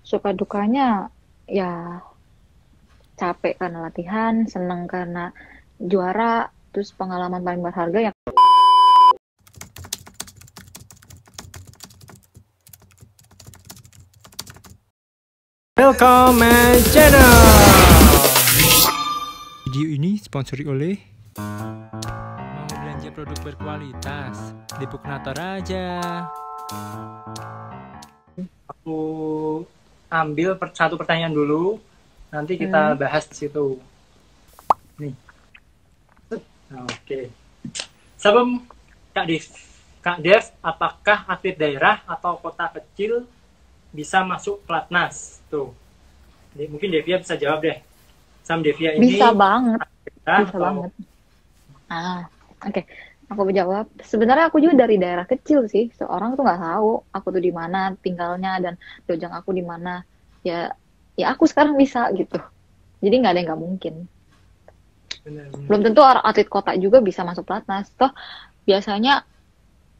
Suka dukanya ya capek karena latihan, seneng karena juara, terus pengalaman paling berharga ya. Welcome my channel. Video ini sponsori oleh mau belanja produk berkualitas di Puknator aja. Aku ambil satu pertanyaan dulu, nanti kita bahas di situ. Nih. Oke. Sebelum Kak Dev, apakah atlet daerah atau kota kecil bisa masuk pelatnas? Tuh. Mungkin Devia bisa jawab deh. Sam Devia ini Bisa banget, bisa atau... banget. Oke. Aku jawab. Sebenarnya aku juga dari daerah kecil sih. Seorang tuh nggak tahu aku tuh di mana tinggalnya dan dojang aku di mana. Ya, ya aku sekarang bisa gitu. Jadi nggak ada yang nggak mungkin. Benar. Belum tentu atlet kota juga bisa masuk pelatnas. Toh biasanya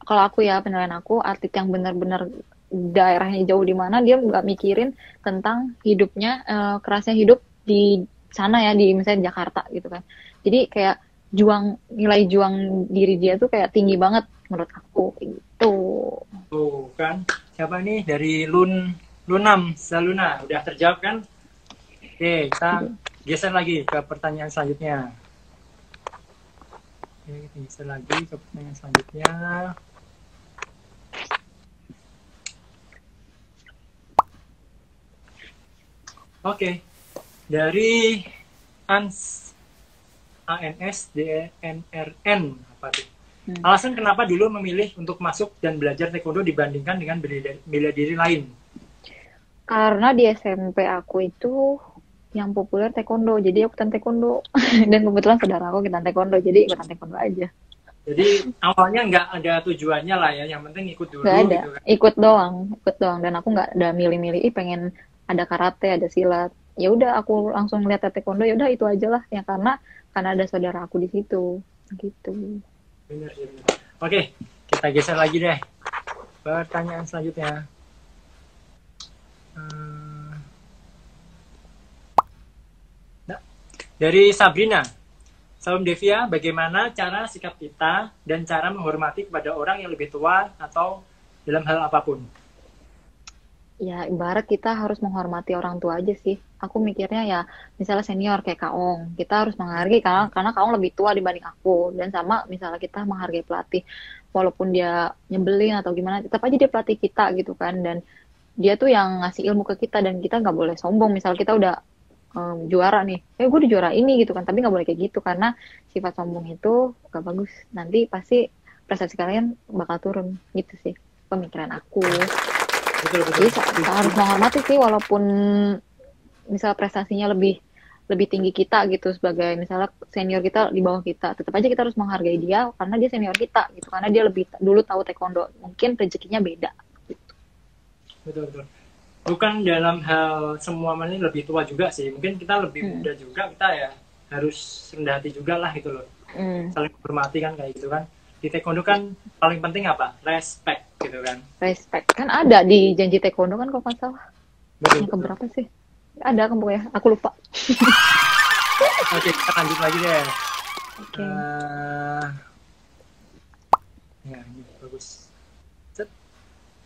kalau aku ya penilaian aku atlet yang benar-benar daerahnya jauh di mana dia nggak mikirin tentang hidupnya, kerasnya hidup di sana ya, di misalnya Jakarta gitu kan. Jadi kayak nilai juang diri dia tuh kayak tinggi banget menurut aku gitu. Tuh kan. Siapa nih dari Lunam Saluna? Udah terjawab kan? Oke, kita geser lagi ke pertanyaan selanjutnya. Oke, kita geser lagi ke pertanyaan selanjutnya. Oke, dari ANSDNRN apa tuh? Alasan kenapa dulu memilih untuk masuk dan belajar taekwondo dibandingkan dengan bela diri lain? Karena di SMP aku itu yang populer taekwondo, jadi ikutan taekwondo. Dan kebetulan saudara aku ikutan taekwondo, jadi ikutan taekwondo aja. Jadi awalnya nggak ada tujuannya lah ya, yang penting ikut dulu. Gak ada, gitu kan. ikut doang. Dan aku nggak ada milih-milih, pengen ada karate, ada silat. Ya udah, aku langsung lihat taekwondo, ya udah itu aja lah. Ya karena ada saudara aku di situ, gitu. Bener. Oke, kita geser lagi deh. Pertanyaan selanjutnya. Dari Sabrina. Salam Devia, bagaimana cara sikap kita dan cara menghormati kepada orang yang lebih tua atau dalam hal apapun? Ya ibarat kita harus menghormati orang tua aja sih. Aku mikirnya ya misalnya senior kayak Kak Ong, kita harus menghargai karena Kak Ong lebih tua dibanding aku. Dan sama misalnya kita menghargai pelatih, walaupun dia nyebelin atau gimana, tetap aja dia pelatih kita gitu kan. Dan dia tuh yang ngasih ilmu ke kita dan kita nggak boleh sombong. Misal kita udah juara nih, gue udah juara ini gitu kan, tapi nggak boleh kayak gitu karena sifat sombong itu gak bagus. Nanti pasti prestasi kalian bakal turun gitu sih pemikiran aku. Betul. Jadi harus menghormati sih, walaupun misal prestasinya lebih tinggi kita gitu, sebagai misalnya senior kita di bawah kita, tetap aja kita harus menghargai dia karena dia senior kita gitu, karena dia lebih dulu tahu taekwondo, mungkin rezekinya beda gitu. Betul. Bukan dalam hal semua ini lebih tua juga sih. Mungkin kita lebih muda juga, kita ya harus rendah hati juga lah gitu loh. Saling menghormati kan kayak gitu kan. Di taekwondo kan paling penting apa? Respect gitu kan. Respect kan ada di janji taekwondo kan kalau nggak salah. Betul. Yang keberapa sih? Ada kan pokoknya, aku lupa. Oke, kita lanjut lagi deh. Oke. Ya, ini bagus.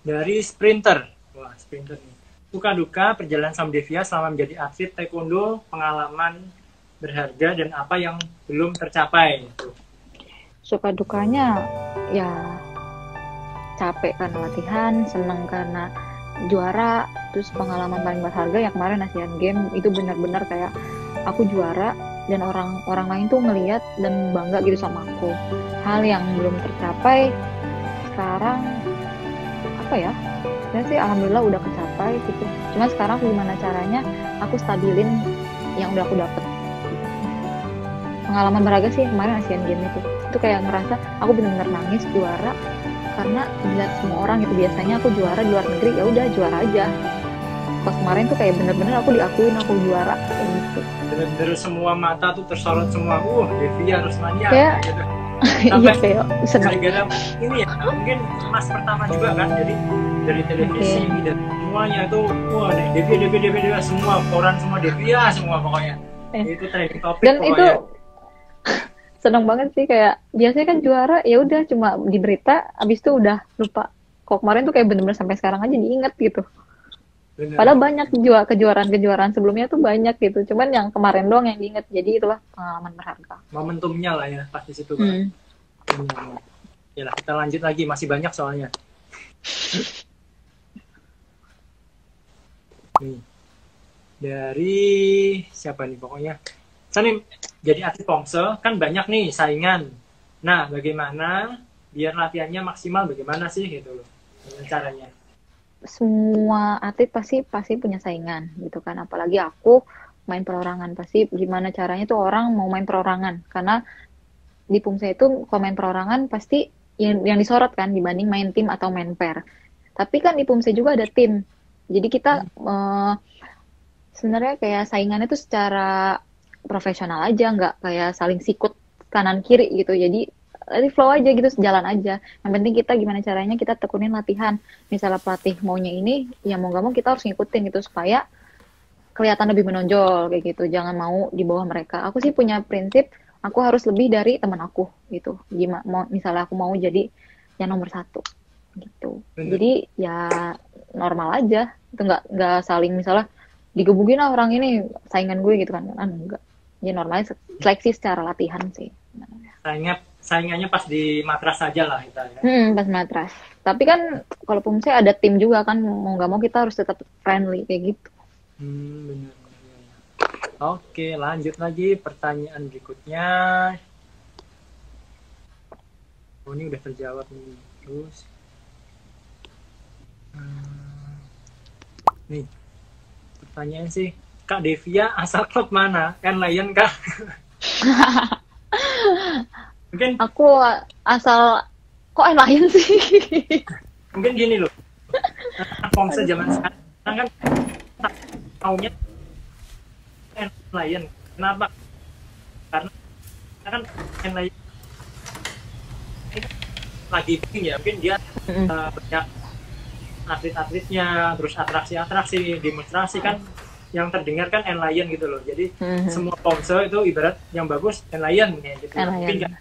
Dari sprinter. Wah, sprinter nih. Suka duka perjalanan Sam Devia selama menjadi atlet taekwondo, pengalaman berharga dan apa yang belum tercapai. Suka dukanya ya capek karena latihan, seneng karena juara, terus pengalaman paling berharga yang kemarin Asian Games itu benar-benar kayak aku juara dan orang lain tuh ngelihat dan bangga gitu sama aku. Hal yang belum tercapai sekarang apa ya? Dan sih alhamdulillah udah kecapai gitu. Cuma sekarang gimana caranya aku stabilin yang udah aku dapet. Pengalaman berharga sih kemarin Asian Games itu kayak ngerasa aku benar-benar nangis juara karena dilihat semua orang gitu. Biasanya aku juara di luar negeri, ya udah juara aja. Pas kemarin tuh kayak bener-bener aku diakuin aku juara kayak gitu. Bener-bener semua mata tuh tersorot semua. Devia harus mania kayak gitu. iya kayak senang. Gara-gara ini ya mungkin emas pertama juga kan, jadi dari televisi dan semuanya itu wah Devia semua koran semua Devia semua pokoknya itu trending topik Dan pokoknya. itu seneng banget sih, kayak biasanya kan juara ya udah cuma di berita, abis itu udah lupa. Kok kemarin tuh kayak bener-bener sampai sekarang aja diinget gitu. Bener. Padahal banyak kejuaraan-kejuaraan sebelumnya tuh banyak gitu. Cuman yang kemarin doang yang diinget. Jadi itulah pengalaman berharga. Momentumnya lah ya pas di situ kan. Ya lah, kita lanjut lagi, masih banyak soalnya. Nih. Dari siapa nih pokoknya? Saya nih jadi atlet Pomse kan banyak nih saingan. Nah, bagaimana biar latihannya maksimal, bagaimana sih gitu loh caranya? Semua atlet pasti punya saingan gitu kan. Apalagi aku main perorangan, pasti gimana caranya tuh orang mau main perorangan, karena di Pumse itu kalau main perorangan pasti yang disorot kan dibanding main tim atau main pair. Tapi kan di Pumse juga ada tim, jadi kita sebenarnya kayak saingannya tuh secara profesional aja, nggak kayak saling sikut kanan kiri gitu. Jadi flow aja gitu, sejalan aja. Yang penting kita gimana caranya kita tekunin latihan. Misalnya pelatih maunya ini, ya mau gak mau kita harus ngikutin gitu supaya kelihatan lebih menonjol kayak gitu. Jangan mau di bawah mereka. Aku sih punya prinsip, aku harus lebih dari teman aku gitu. Gimana misalnya aku mau jadi yang nomor 1 gitu. Bener. Jadi ya normal aja. Itu nggak saling misalnya digebukin lah orang ini saingan gue gitu kan. Enggak. Ya normalnya seleksi secara latihan sih. Saingannya pas di matras saja lah kita ya. Pas matras. Tapi kan kalau Pumse ada tim juga kan, mau nggak mau kita harus tetap friendly kayak gitu. Benar. Oke, lanjut lagi pertanyaan berikutnya. Oh, ini udah terjawab nih. Terus, nih pertanyaan sih, Kak Devia asal klub mana? Lion Kak? Mungkin aku asal kok Lion sih. Mungkin gini loh, Pomse zaman sekarang kan taunya Lion. Kenapa? Karena kan Lion lagi ping ya, mungkin dia banyak atlet-atletnya, terus atraksi-atraksi, demonstrasi kan yang terdengar kan Lion gitu loh. Jadi semua Pomse itu ibarat yang bagus Lion gitu. Mungkin nggak?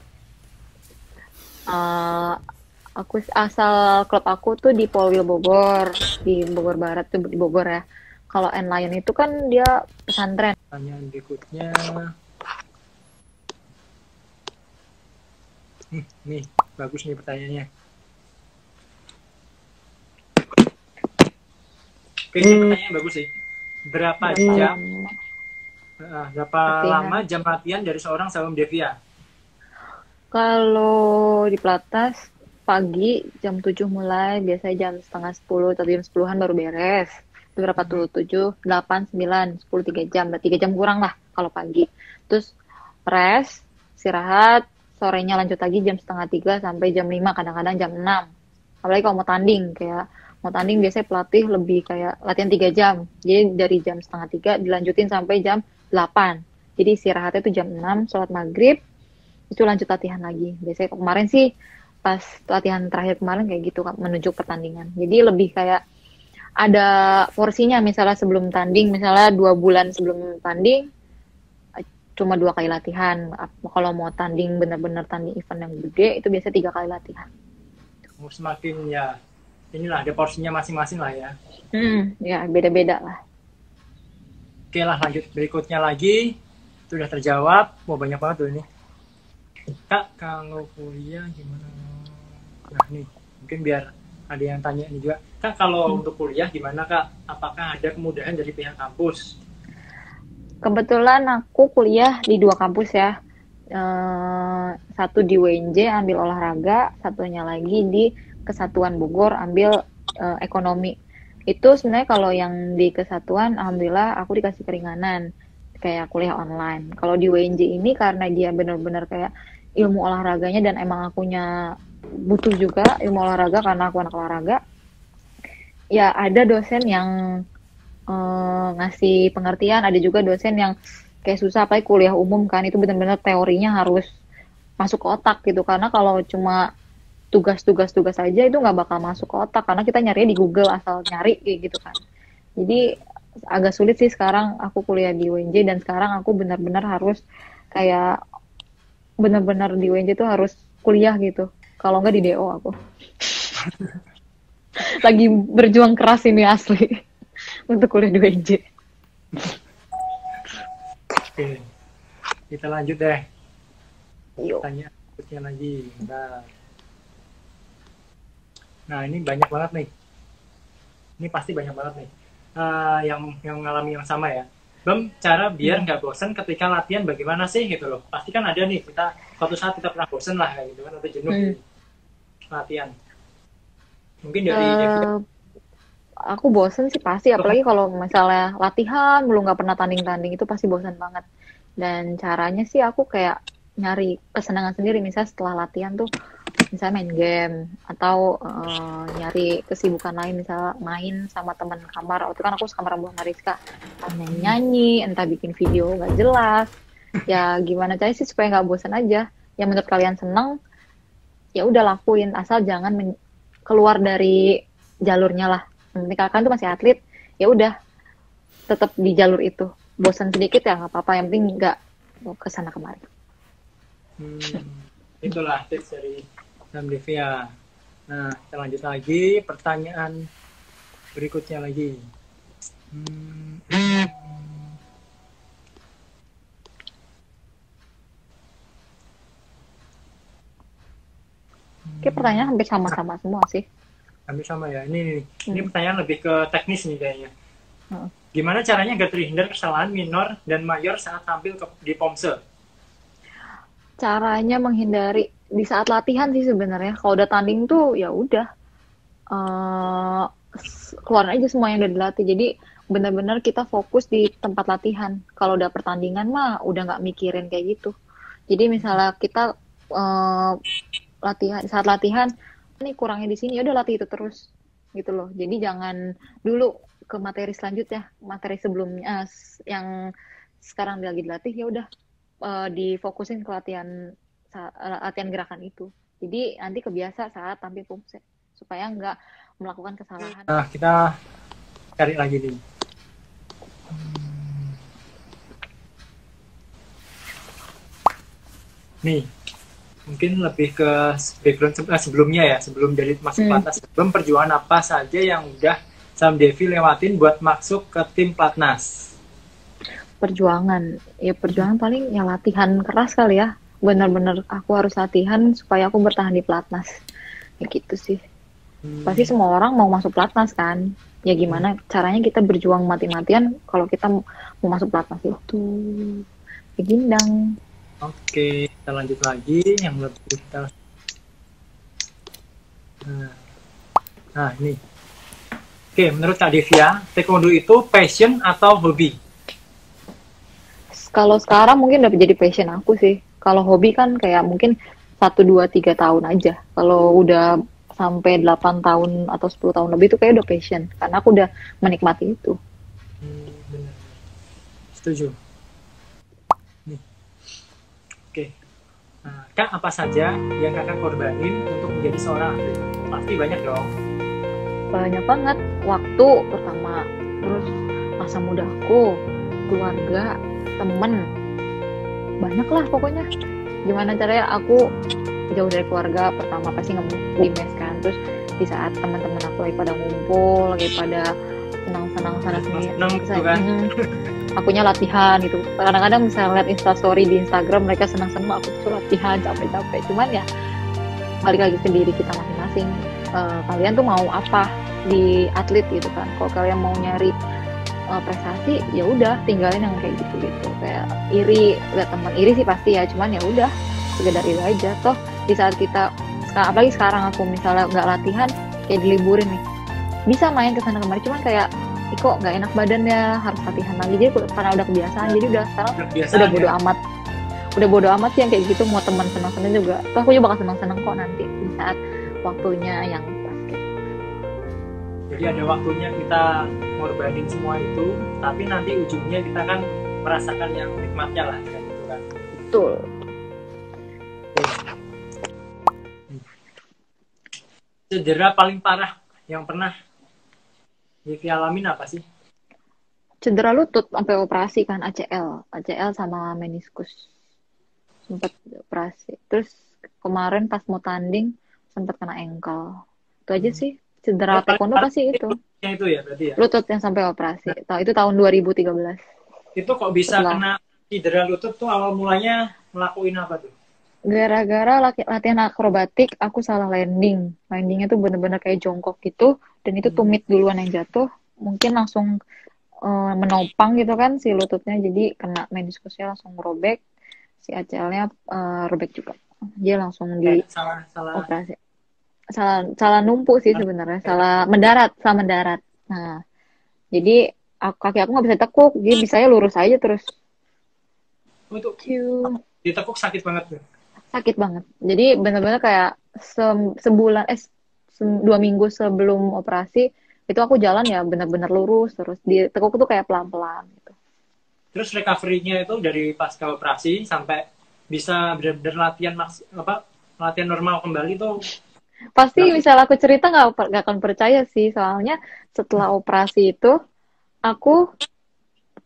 Aku asal klub aku tuh di Polwil Bogor, di Bogor Barat tuh, di Bogor ya. Kalau Lion itu kan dia pesantren. Pertanyaan berikutnya, nih bagus nih pertanyaannya. Kayaknya pertanyaannya bagus sih. Berapa jam? Berapa lama jam latihan dari seorang Sawam Devia? Kalau di Platas pagi jam 7 mulai, biasanya jam setengah 10 atau jam 10-an baru beres. Itu berapa tuh? 7, 8, 9, 10, 3 jam. Berarti 3 jam kurang lah kalau pagi. Terus rest, istirahat, sorenya lanjut lagi jam setengah 3 sampai jam 5, kadang-kadang jam 6. Apalagi kalau mau tanding, kayak mau tanding biasanya pelatih lebih kayak latihan 3 jam. Jadi dari jam setengah 3 dilanjutin sampai jam 8. Jadi istirahatnya itu jam 6, sholat maghrib, itu lanjut latihan lagi. Biasanya kemarin sih pas latihan terakhir kemarin kayak gitu menuju pertandingan. Jadi lebih kayak ada porsinya, misalnya sebelum tanding, misalnya 2 bulan sebelum tanding cuma 2 kali latihan. Kalau mau tanding benar-benar tanding event yang gede itu biasa 3 kali latihan. Semakin ya inilah ada porsinya masing-masing lah ya. Ya beda-beda lah. Oke lah, lanjut berikutnya lagi. Itu udah terjawab. Mau banyak banget tuh ini. Kak, kalau kuliah gimana? Nah nih, mungkin biar ada yang tanya ini juga. Kak, kalau untuk kuliah gimana Kak? Apakah ada kemudahan dari pihak kampus? Kebetulan aku kuliah di 2 kampus ya. Satu di UNJ ambil olahraga, satunya lagi di Kesatuan Bogor ambil ekonomi. Itu sebenarnya kalau yang di Kesatuan, alhamdulillah aku dikasih keringanan. Kayak kuliah online. Kalau di WNJ ini karena dia benar-benar kayak ilmu olahraganya dan emang akunya butuh juga ilmu olahraga karena aku anak olahraga. Ya ada dosen yang ngasih pengertian, ada juga dosen yang kayak susah, apalagi kuliah umum kan itu benar-benar teorinya harus masuk ke otak gitu. Karena kalau cuma tugas aja itu nggak bakal masuk ke otak karena kita nyari di Google asal nyari kayak gitu kan. Jadi agak sulit sih sekarang aku kuliah di UNJ dan sekarang aku benar-benar harus kayak benar-benar di UNJ tuh harus kuliah gitu. Kalau nggak di DO aku. Lagi berjuang keras ini asli untuk kuliah di UNJ. Oke, kita lanjut deh. Yuk. Tanya berikutnya lagi. Nah, ini banyak banget nih. Ini pasti banyak banget nih. Yang mengalami yang sama ya. Bam, cara biar nggak bosan ketika latihan bagaimana sih gitu loh. Pasti kan ada nih, kita suatu saat kita pernah bosan lah kayak gitu kan, atau jenuh latihan. Mungkin dari aku bosen sih pasti, apalagi kalau misalnya latihan belum nggak pernah tanding-tanding itu pasti bosan banget. Dan caranya sih aku kayak nyari kesenangan sendiri, misalnya setelah latihan tuh misalnya main game atau nyari kesibukan lain, misalnya main sama teman kamar. Waktu kan aku sekamar sama Mariska, nyanyi, entah bikin video nggak jelas. Ya gimana caranya sih supaya nggak bosan aja. Yang menurut kalian seneng, ya udah lakuin, asal jangan keluar dari jalurnya lah. Nanti kalian tuh masih atlet, ya udah tetap di jalur itu. Bosan sedikit ya nggak apa-apa, yang penting nggak kesana kemari. Itulah tips dari Nam Devia. Nah, kita lanjut lagi pertanyaan berikutnya lagi. Kayak pertanyaan hampir sama-sama semua sih. Hampir sama ya. Ini pertanyaan lebih ke teknis nih kayaknya. Gimana caranya agar terhindar kesalahan minor dan mayor saat tampil di POMSE? Caranya menghindari di saat latihan sih sebenarnya. Kalau udah tanding tuh ya udah keluarin aja semua yang udah dilatih. Jadi benar-benar kita fokus di tempat latihan. Kalau udah pertandingan mah udah nggak mikirin kayak gitu. Jadi misalnya kita saat latihan nih kurangnya di sini, ya udah latih itu terus gitu loh. Jadi jangan dulu ke materi selanjutnya, materi sebelumnya yang sekarang lagi dilatih ya udah difokusin ke latihan gerakan itu. Jadi nanti kebiasa saat tampil POMSE supaya nggak melakukan kesalahan. Nah, kita cari lagi nih. Nih, mungkin lebih ke background sebelumnya ya, sebelum dari masuk Platnas. Sebelum perjuangan apa saja yang udah Sam Devi lewatin buat masuk ke tim Platnas? Perjuangan paling ya latihan keras kali ya. Benar-benar aku harus latihan supaya aku bertahan di Platnas. Ya gitu sih. Pasti semua orang mau masuk Platnas kan. Ya gimana caranya kita berjuang mati-matian kalau kita mau masuk Platnas itu. Ya gindang. Oke, kita lanjut lagi yang lebih kita. Nah, ini. Oke, menurut Kak Devia, taekwondo itu passion atau hobi? Kalau sekarang mungkin udah jadi passion aku sih. Kalau hobi kan kayak mungkin 1, 2, 3 tahun aja. Kalau udah sampai 8 tahun atau 10 tahun lebih itu kayak udah passion. Karena aku udah menikmati itu. Benar. Setuju. Oke. Nah, Kak, apa saja yang Kakak korbanin untuk menjadi seorang atlet? Pasti banyak dong. Banyak banget. Waktu pertama. Terus masa mudaku, keluarga, temen, banyak lah pokoknya. Gimana caranya aku jauh dari keluarga, pertama pasti nggak di mes kan, terus di saat teman-teman aku lagi pada ngumpul, lagi pada senang-senang sana sini, akunya latihan gitu. Kadang-kadang misalnya lihat instastory di Instagram mereka senang-senang, aku tuh latihan capek-capek. Cuman ya balik lagi ke diri kita masing-masing. Kalian tuh mau apa di atlet gitu kan? Kalau kalian mau nyari prestasi ya udah tinggalin yang kayak gitu kayak iri, lihat teman iri sih pasti ya, cuman ya udah sekedar iri aja. Toh di saat kita apalagi sekarang aku misalnya nggak latihan kayak diliburin nih, bisa main kesana kemari, cuman kayak kok nggak enak badan ya, harus latihan lagi. Jadi karena udah kebiasaan, jadi udah sekarang udah bodo amat sih yang kayak gitu. Mau teman senang-senang juga, toh aku juga bakal senang-senang kok nanti di saat waktunya yang pas gitu. Jadi ada waktunya kita ngorbanin semua itu, tapi nanti ujungnya kita kan merasakan yang nikmatnya lah, kayak gitu kan. Betul. cedera paling parah yang pernah Livi alamin apa sih? Cedera lutut sampai operasi kan, ACL sama meniskus sempat operasi. Terus kemarin pas mau tanding sempat kena ankle. Itu aja sih. Cedera Paling taekwondo parah pasti itu. yang itu ya berarti ya. Lutut yang sampai operasi. Itu tahun 2013. Itu kok bisa Setelah kena cedera lutut tuh awal mulanya ngelakuin apa tuh? gara-gara latihan akrobatik aku salah landing. Landingnya tuh bener-bener kayak jongkok gitu. Dan itu tumit duluan yang jatuh. Mungkin langsung menopang gitu kan si lututnya. Jadi kena meniskusnya langsung robek. Si ACL-nya robek juga. Dia langsung di Salah operasi. Salah numpuk sih sebenarnya. Salah mendarat. Nah, jadi kaki aku nggak bisa tekuk. Jadi bisanya lurus aja terus. untuk Ciu. ditekuk sakit banget tuh. Sakit banget. Jadi benar-benar kayak sebulan 2 minggu sebelum operasi itu aku jalan ya benar-benar lurus terus ditekuk tuh kayak pelan-pelan gitu. Terus recovery-nya itu dari pasca operasi sampai bisa benar-benar latihan normal kembali tuh Pasti berapa? misal aku cerita nggak akan percaya sih soalnya setelah operasi itu aku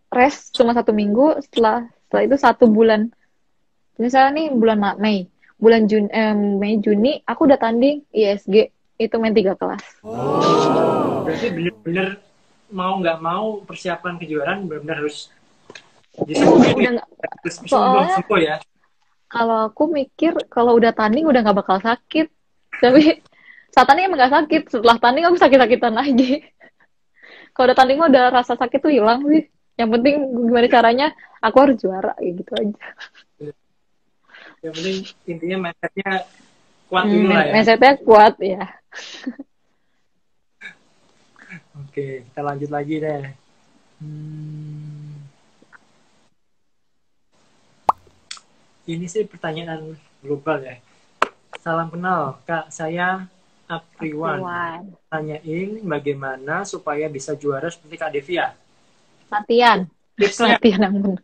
rest cuma 1 minggu setelah itu 1 bulan. Misalnya nih bulan bulan Mei Juni aku udah tanding ISG itu main 3 kelas. Berarti benar-benar mau nggak mau persiapan kejuaraan benar-benar harus disembuhin Udah nih. nggak, Harus soalnya sembuh ya. kalau aku mikir kalau udah tanding udah nggak bakal sakit, tapi saat tanding emang nggak sakit, setelah tanding aku sakit-sakitan lagi. Kalau udah tanding mah udah rasa sakit tuh hilang sih. Yang penting gimana caranya aku harus juara gitu aja. Yang penting intinya mindsetnya kuat dulu lah ya. Mindsetnya kuat ya. Oke, kita lanjut lagi deh. Ini sih pertanyaan global ya. Salam kenal, Kak. Saya Apriwan. Tanyain bagaimana supaya bisa juara seperti Kak Devia. Latihan. Tipsnya. Latihan yang benar.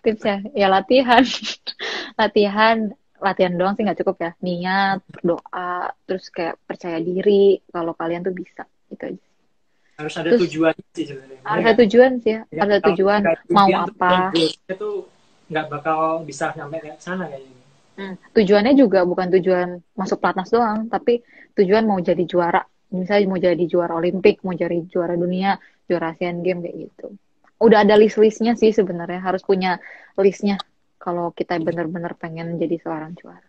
Tipsnya ya latihan. latihan doang sih nggak cukup ya. Niat, berdoa, terus kayak percaya diri kalau kalian tuh bisa. Itu aja. Harus ada Terus, tujuan sih sebenarnya. harus ada tujuan sih ya. Harus ada tujuan mau apa. Itu nggak bakal bisa sampai ke sana kayaknya. Tujuannya juga bukan tujuan masuk pelatnas doang, tapi tujuan mau jadi juara. Misalnya mau jadi juara Olimpik, mau jadi juara dunia, juara Asian Games kayak gitu. Udah ada list-listnya sih sebenarnya, harus punya listnya kalau kita benar-benar pengen jadi seorang juara.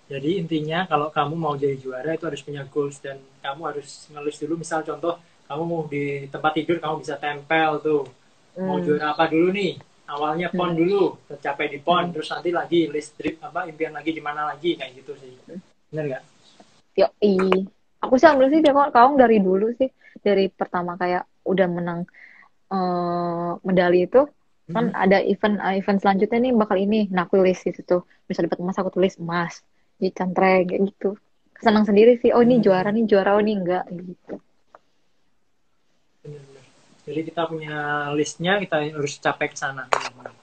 Jadi intinya kalau kamu mau jadi juara itu harus punya goals dan kamu harus ngelis dulu. Misal contoh kamu mau di tempat tidur kamu bisa tempel tuh. Mau juara apa dulu nih? Awalnya PON dulu, tercapai di PON, terus nanti lagi list trip impian lagi di mana lagi kayak gitu sih. Bener nggak? Aku sih ambil sih kamu dari dulu sih, dari pertama kayak udah menang medali itu kan ada event selanjutnya nih bakal ini. Nah aku tulis di situ, bisa dapat emas aku tulis emas, di cantreng kayak gitu. Senang sendiri sih. Oh ini juara oh ini enggak gitu. Bener-bener. Jadi kita punya listnya, kita harus capai ke sana.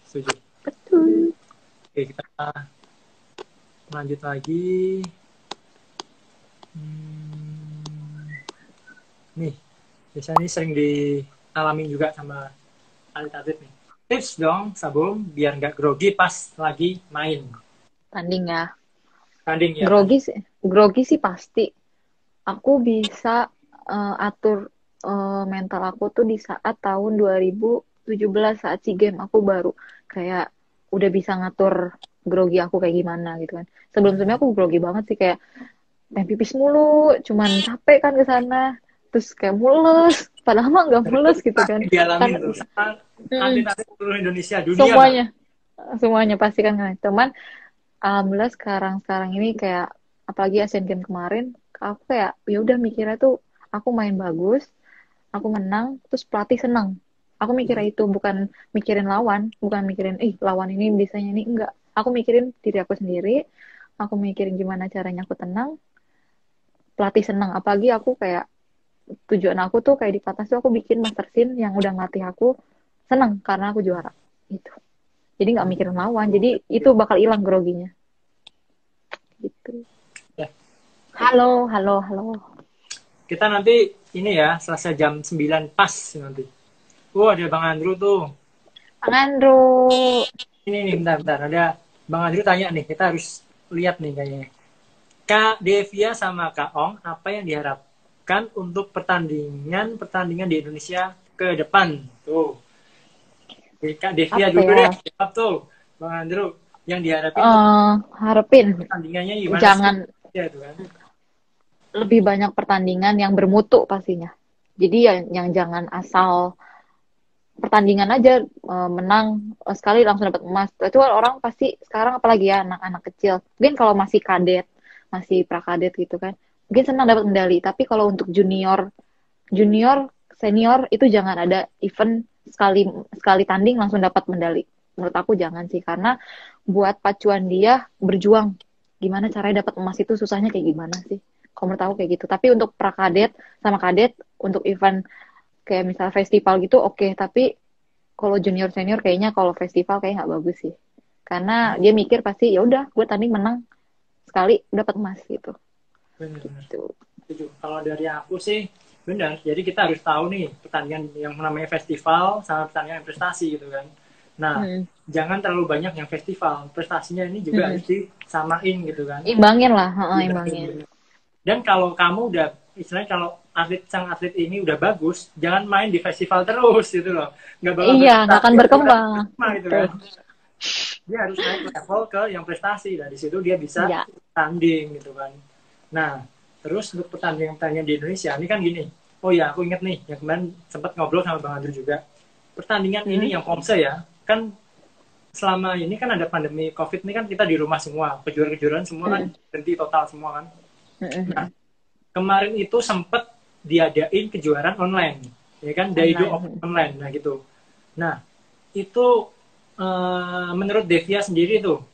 Setuju. Betul. Oke, kita lanjut lagi. Nih, biasanya ini sering dialami juga sama atlet nih. Tips dong, Sabung, biar nggak grogi pas lagi main. Tanding ya. Tanding ya. Grogi sih pasti. Aku bisa atur mental aku tuh di saat tahun 2017 saat SEA Games aku baru kayak udah bisa ngatur grogi aku kayak gimana gitu kan. Sebelum-sebelumnya aku grogi banget sih kayak pengen pipis mulu, cuman capek kan ke sana. Terus kayak mules, padahal mah nggak mules gitu kan. Dialami tuh sama atlet-atlet seluruh Indonesia, dunia. Semuanya pasti kan. Teman, alhamdulillah sekarang ini kayak apalagi Asian Games kemarin, aku kayak ya udah mikirnya tuh aku main bagus, aku menang, terus pelatih senang. Aku mikirnya itu bukan mikirin lawan, bukan mikirin lawan ini bisanya ini enggak. Aku mikirin diri aku sendiri, aku mikirin gimana caranya aku tenang, pelatih senang. Apalagi aku kayak tujuan aku tuh kayak di pelatnas tuh aku bikin master scene yang udah ngelatih aku senang karena aku juara gitu. Jadi nggak mikirin lawan, jadi itu bakal hilang groginya. Gitu. Halo, halo, halo. Kita nanti ini ya, selesai jam 9 pas nanti. Ada Bang Andrew tuh. Bang Andrew. Ini nih, bentar. Ada Bang Andrew tanya nih, kita harus lihat nih kayaknya. Kak Devia sama Kak Ong, apa yang diharapkan untuk pertandingan di Indonesia ke depan? Tuh. Kak Devia Apa dulu ya? deh, jawab tuh. Bang Andrew, yang diharapin tuh Harapin pertandingannya gimana sih? jangan Ya, itu kan. lebih banyak pertandingan yang bermutu pastinya. Jadi yang jangan asal pertandingan aja menang sekali langsung dapat emas. Itu orang pasti sekarang apalagi ya anak-anak kecil. Mungkin kalau masih kadet, masih prakadet gitu kan. Mungkin senang dapat medali, tapi kalau untuk junior, junior, senior itu jangan ada event sekali sekali tanding langsung dapat medali. Menurut aku jangan sih karena buat pacuan dia berjuang. Gimana caranya dapat emas itu susahnya kayak gimana sih? Kalau menurut aku kayak gitu. Tapi untuk prakadet sama kadet untuk event kayak misal festival gitu oke, tapi kalau junior senior kayaknya kalau festival kayak nggak bagus sih karena dia mikir pasti ya udah gue tanding menang sekali dapat emas gitu Benar-benar. gitu. Kalau dari aku sih benar. Jadi kita harus tahu nih pertandingan yang namanya festival sama pertandingan yang prestasi gitu kan. Nah, jangan terlalu banyak yang festival. Prestasinya ini juga harus disamain gitu kan. Imbangin lah, imbangin. Dan kalau kamu udah istilahnya kalau sang atlet ini udah bagus, jangan main di festival terus gitu loh. Nggak bakal iya, nggak akan berkembang. Gitu kan. Dia harus naik level ke yang prestasi. Dari situ dia bisa tanding gitu kan. Nah, terus untuk pertandingan di Indonesia ini kan gini. Oh ya, aku inget nih yang kemarin sempat ngobrol sama Bang Andrew juga. Pertandingan ini yang Komse ya, kan selama ini kan ada pandemi COVID ini kan kita di rumah semua, kejuaraan semua kan berhenti total semua kan. Nah, kemarin itu sempat diadain kejuaraan online, ya kan, Daido online, nah gitu. Nah, itu menurut Devia sendiri tuh,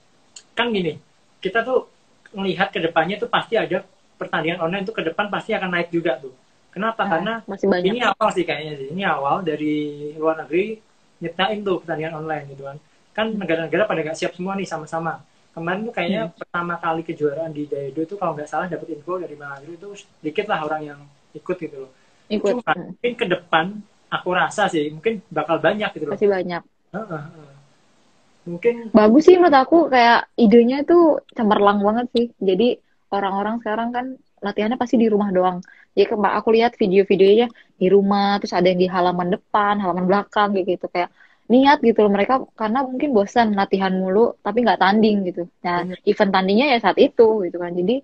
kan gini, kita tuh melihat ke depannya tuh pasti ada pertandingan online tuh ke depan pasti akan naik juga tuh. Kenapa? Karena masih banyak. Ini awal sih kayaknya sih, ini awal dari luar negeri nyiptain tuh pertandingan online gitu kan. Kan negara-negara pada nggak siap semua nih sama-sama. Kemarin tuh kayaknya pertama kali kejuaraan di Daido itu kalau nggak salah dapat info dari Bang Andrew itu dikit lah orang yang ikut gitu loh. Cuma mungkin ke depan aku rasa sih mungkin bakal banyak gitu loh. Pasti banyak. Mungkin bagus sih menurut aku kayak idenya tuh cemerlang banget sih. Jadi orang-orang sekarang kan latihannya pasti di rumah doang. Jadi aku lihat video-videonya di rumah, terus ada yang di halaman depan, halaman belakang gitu kayak niat gitu loh mereka karena mungkin bosan latihan mulu tapi nggak tanding gitu. Nah, event tandingnya ya saat itu gitu kan. Jadi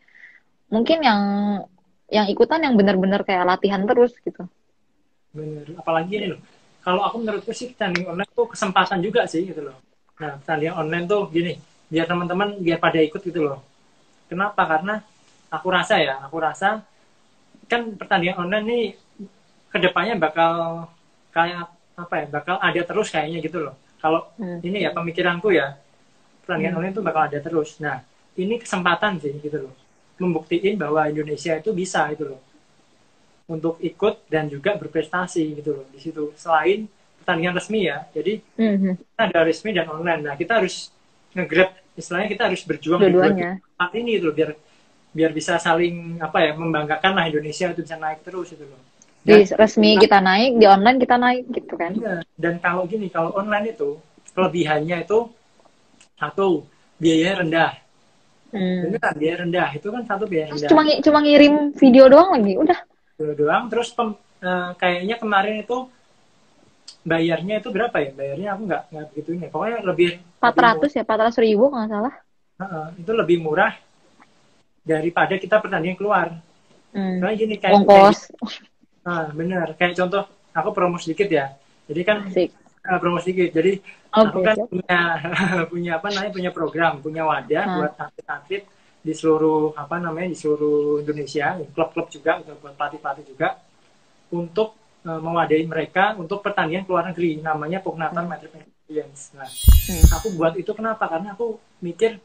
mungkin yang ikutan yang benar-benar kayak latihan terus gitu. Bener. Apalagi ini loh. Kalau aku menurutku sih tanding online tuh kesempatan juga sih gitu loh. Nah, tanding online tuh gini, biar teman-teman biar pada ikut gitu loh. Kenapa? Karena aku rasa kan pertandingan online nih kedepannya bakal kayak apa ya, bakal ada terus kayaknya gitu loh. Kalau ini ya pemikiranku ya, pertandingan online tuh bakal ada terus. Nah, ini kesempatan sih gitu loh, membuktiin bahwa Indonesia itu bisa gitu loh, untuk ikut dan juga berprestasi gitu loh di situ. Selain pertandingan resmi ya, jadi kita ada resmi dan online. Nah, kita harus nge-grab, istilahnya kita harus berjuang di dua tempat ini gitu loh, biar bisa saling apa ya, membanggakan lah Indonesia itu bisa naik terus gitu loh. Dan, di resmi kita naik, di online kita naik gitu kan. Iya. Dan kalau gini, kalau online itu kelebihannya itu satu, biayanya rendah. Beneran biaya rendah, itu kan satu biaya rendah. Cuma ngirim video doang lagi, udah. Video doang, terus kayaknya kemarin itu bayarnya itu berapa ya? Bayarnya aku nggak begitu ini. Pokoknya lebih 400 ya, 400.000 kalau nggak salah. Itu lebih murah daripada kita pertandingan keluar. Soalnya gini kayak ongkos. Bener. Kayak contoh, aku promo sedikit ya. Jadi kan promo sedikit. Jadi aku kan punya program, punya wadah buat atlet-atlet di seluruh di seluruh Indonesia, klub-klub juga, buat pelatih-pelatih juga, untuk mewadahi mereka untuk pertandingan ke luar negeri, namanya Pognatar Matrix Experience. Nah, aku buat itu kenapa? Karena aku mikir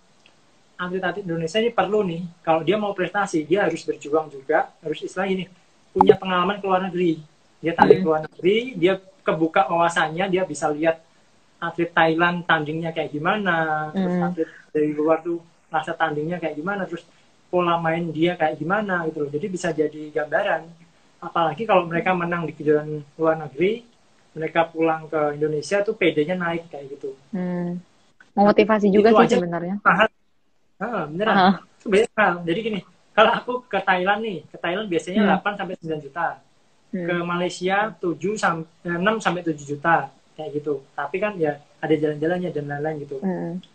atlet-atlet Indonesia ini perlu nih, kalau dia mau prestasi, dia harus berjuang juga, harus istilah ini, punya pengalaman ke luar negeri. Dia tanding ke luar negeri, dia kebuka wawasannya, dia bisa lihat atlet Thailand tandingnya kayak gimana, terus atlet dari luar tuh rasa tandingnya kayak gimana, terus pola main dia kayak gimana gitu loh. Jadi bisa jadi gambaran. Apalagi kalau mereka menang di kejuaraan luar negeri, mereka pulang ke Indonesia tuh PD-nya naik kayak gitu. Memotivasi juga itu sih aja sebenarnya. mahal. Beneran. Itu mahal. Jadi gini, kalau aku ke Thailand nih, ke Thailand biasanya 8 sampai 9 juta. Ke Malaysia 6 sampai 7 juta kayak gitu. Tapi kan ya ada jalan-jalannya dan lain-lain gitu.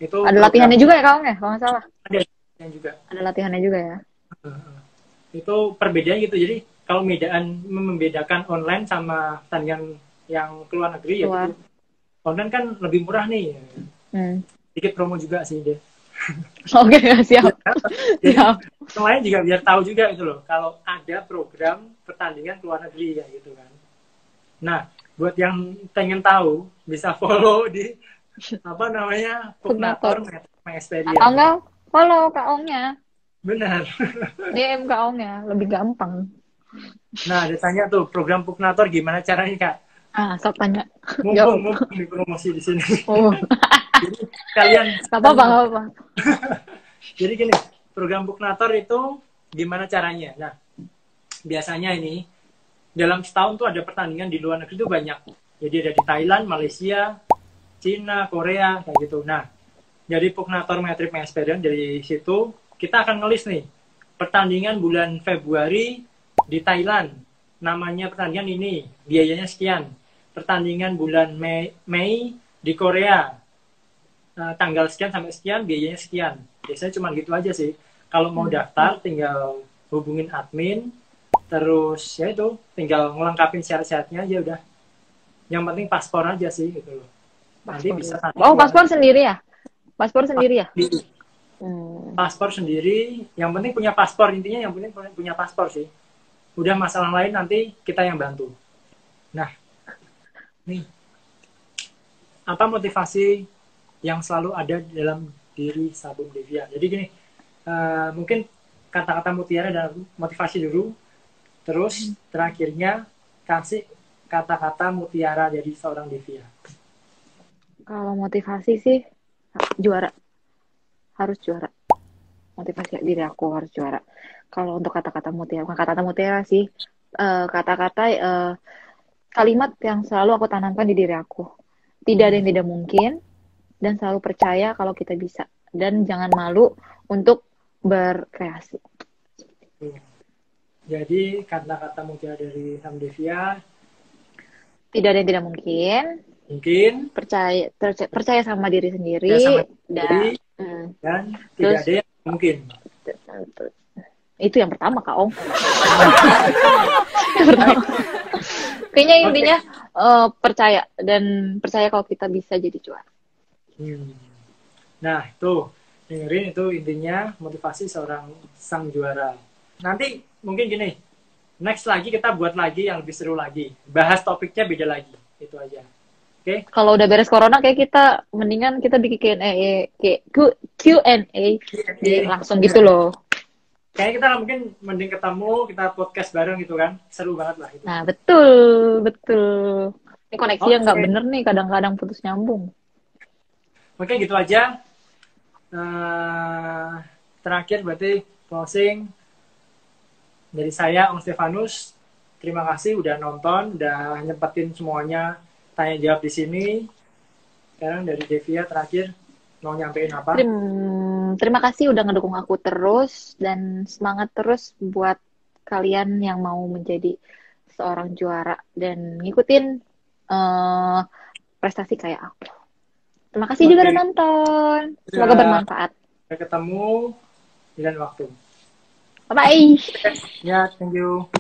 Itu ada latihannya juga ya kamu ya, kalau nggak salah. Ada latihan juga. Ada latihannya juga ya. Itu perbedaan gitu. Jadi kalau membedakan online sama pertandingan yang keluar negeri ya gitu. Online kan lebih murah nih. Sedikit promo juga sih deh. Oke, siap. Jadi yang lain juga biar tahu juga gitu loh. Kalau ada program pertandingan keluar negeri ya gitu kan. Nah, buat yang pengen tahu bisa follow di Pugnator Experience. Atau enggak follow Kak Ongnya. Benar. DM Kak Ongnya lebih gampang. Nah, dia tanya tuh program Pugnator gimana caranya Kak? Sok tanya. Mumpung dipromosi di sini. Jadi kalian apa. Jadi gini, program Pugnator itu gimana caranya? Nah, biasanya ini dalam setahun tuh ada pertandingan di luar negeri itu banyak. Jadi ada di Thailand, Malaysia, Cina, Korea kayak gitu. Nah, dari Pugnator Metrip Experience dari situ kita akan ngelis nih pertandingan bulan Februari di Thailand. Namanya pertandingan ini, biayanya sekian. Pertandingan bulan Mei di Korea. Tanggal sekian sampai sekian, biayanya sekian. Biasanya cuma gitu aja sih. Kalau mau daftar, tinggal hubungin admin, terus ya itu, tinggal ngelengkapin syarat-syaratnya aja udah. Yang penting paspor aja sih gitu loh. Nanti bisa. Paspor sendiri ya? Paspor sendiri ya? Paspor sendiri, yang penting punya paspor, intinya yang penting punya paspor sih. Udah masalah lain nanti kita yang bantu. Nah, nih, apa motivasi yang selalu ada dalam diri Sabum Devia? Jadi gini, mungkin kata-kata mutiara dan motivasi dulu, terus terakhirnya kasih kata-kata mutiara dari seorang Devia. Kalau motivasi sih juara, harus juara. Motivasi diri aku harus juara. Kalau untuk kata-kata mutiara, bukan kata-kata mutiara sih, kata-kata kalimat yang selalu aku tanamkan di diri aku. Tidak ada yang tidak mungkin, dan selalu percaya kalau kita bisa. Dan jangan malu untuk berkreasi. Jadi kata-kata mutiara dari Sabum Devia, tidak ada yang tidak mungkin. Percaya sama diri sendiri. Dan tidak ada yang mungkin. Itu yang pertama, Kak Ong. Yang pertama. Kayaknya intinya percaya. Dan percaya kalau kita bisa jadi juara. Nah, tuh. Dengerin, itu intinya motivasi seorang sang juara. Nanti mungkin gini. Next lagi kita buat lagi yang lebih seru lagi. Bahas topiknya beda lagi. Itu aja. Oke. Kalau udah beres corona kayak kita mendingan kita bikin Q&A langsung gitu loh. Kayaknya kita mungkin mending ketemu, kita podcast bareng gitu kan. Seru banget lah itu. Nah, betul. Ini koneksinya nggak bener nih, kadang-kadang putus nyambung. Oke, gitu aja. Terakhir berarti closing dari saya, Om Stefanus. Terima kasih udah nonton, udah nyempetin semuanya tanya jawab di sini. Sekarang dari Devia terakhir mau nyampein apa? Terima kasih udah ngedukung aku terus dan semangat terus buat kalian yang mau menjadi seorang juara dan ngikutin prestasi kayak aku. Terima kasih juga udah nonton. Semoga bermanfaat. Sampai ketemu di lain waktu. Bye-bye. Ya, thank you.